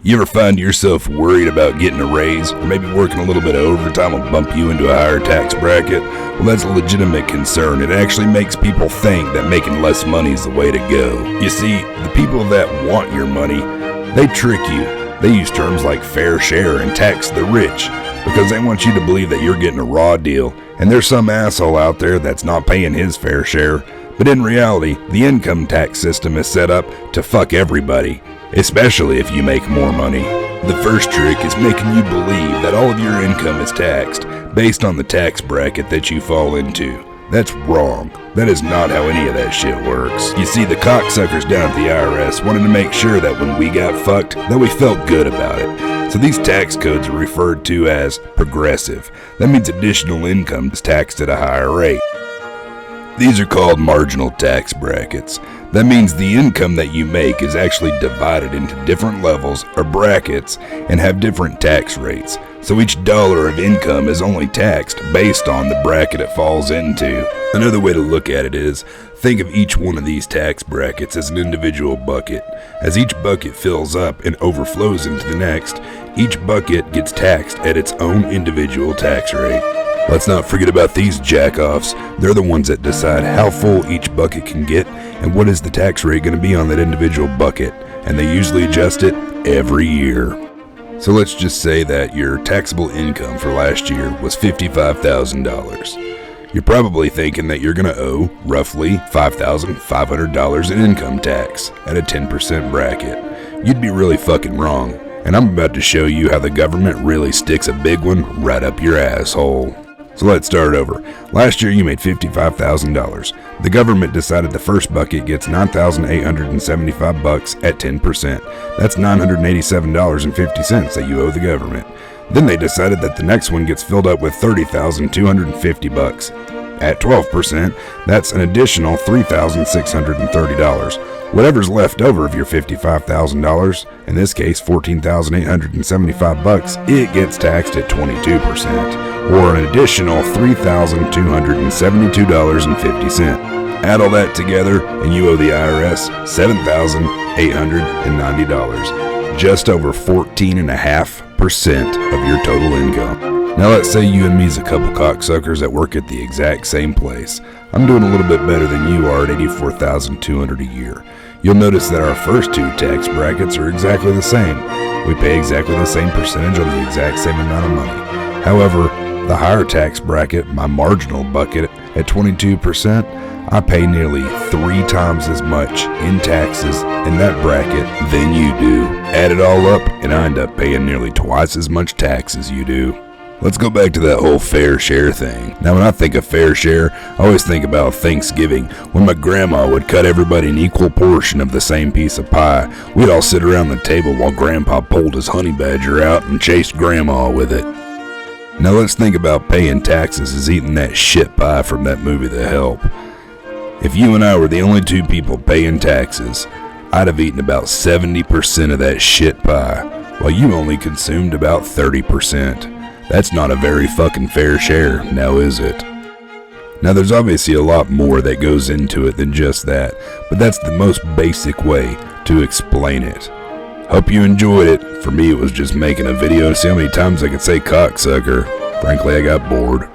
You ever find yourself worried about getting a raise, or maybe working a little bit of overtime will bump you into a higher tax bracket? Well, that's a legitimate concern. It actually makes people think that making less money is the way to go. You see, the people that want your money, they trick you. They use terms like fair share and tax the rich because they want you to believe that you're getting a raw deal, and there's some asshole out there that's not paying his fair share. But in reality, the income tax system is set up to fuck everybody, especially if you make more money. The first trick is making you believe that all of your income is taxed based on the tax bracket that you fall into. That's wrong. That is not how any of that shit works. You see, the cocksuckers down at the IRS wanted to make sure that when we got fucked, that we felt good about it. So these tax codes are referred to as progressive. That means additional income is taxed at a higher rate. These are called marginal tax brackets. That means the income that you make is actually divided into different levels or brackets and have different tax rates. So each dollar of income is only taxed based on the bracket it falls into. Another way to look at it is, think of each one of these tax brackets as an individual bucket. As each bucket fills up and overflows into the next, each bucket gets taxed at its own individual tax rate. Let's not forget about these jackoffs. They're the ones that decide how full each bucket can get and what is the tax rate going to be on that individual bucket, and they usually adjust it every year. So let's just say that your taxable income for last year was $55,000. You're probably thinking that you're going to owe roughly $5,500 in income tax at a 10% bracket. You'd be really fucking wrong, and I'm about to show you how the government really sticks a big one right up your asshole. So let's start over. Last year you made $55,000. The government decided the first bucket gets $9,875 at 10%. That's $987.50 that you owe the government. Then they decided that the next one gets filled up with $30,250. At 12%, that's an additional $3,630. Whatever's left over of your $55,000, in this case $14,875, it gets taxed at 22%, or an additional $3,272.50. Add all that together and you owe the IRS $7,890, just over 14.5% of your total income. Now let's say you and me's a couple cocksuckers that work at the exact same place. I'm doing a little bit better than you are at $84,200 a year. You'll notice that our first two tax brackets are exactly the same. We pay exactly the same percentage on the exact same amount of money. However, the higher tax bracket, my marginal bucket at 22%, I pay nearly 3 times as much in taxes in that bracket than you do. Add it all up and I end up paying nearly twice as much tax as you do. Let's go back to that whole fair share thing. Now when I think of fair share, I always think about Thanksgiving, when my grandma would cut everybody an equal portion of the same piece of pie. We'd all sit around the table while grandpa pulled his honey badger out and chased grandma with it. Now let's think about paying taxes as eating that shit pie from that movie The Help. If you and I were the only two people paying taxes, I'd have eaten about 70% of that shit pie, while you only consumed about 30%. That's not a very fucking fair share, now is it? Now there's obviously a lot more that goes into it than just that, but that's the most basic way to explain it. Hope you enjoyed it. For me it was just making a video to see how many times I could say cocksucker. Frankly, I got bored.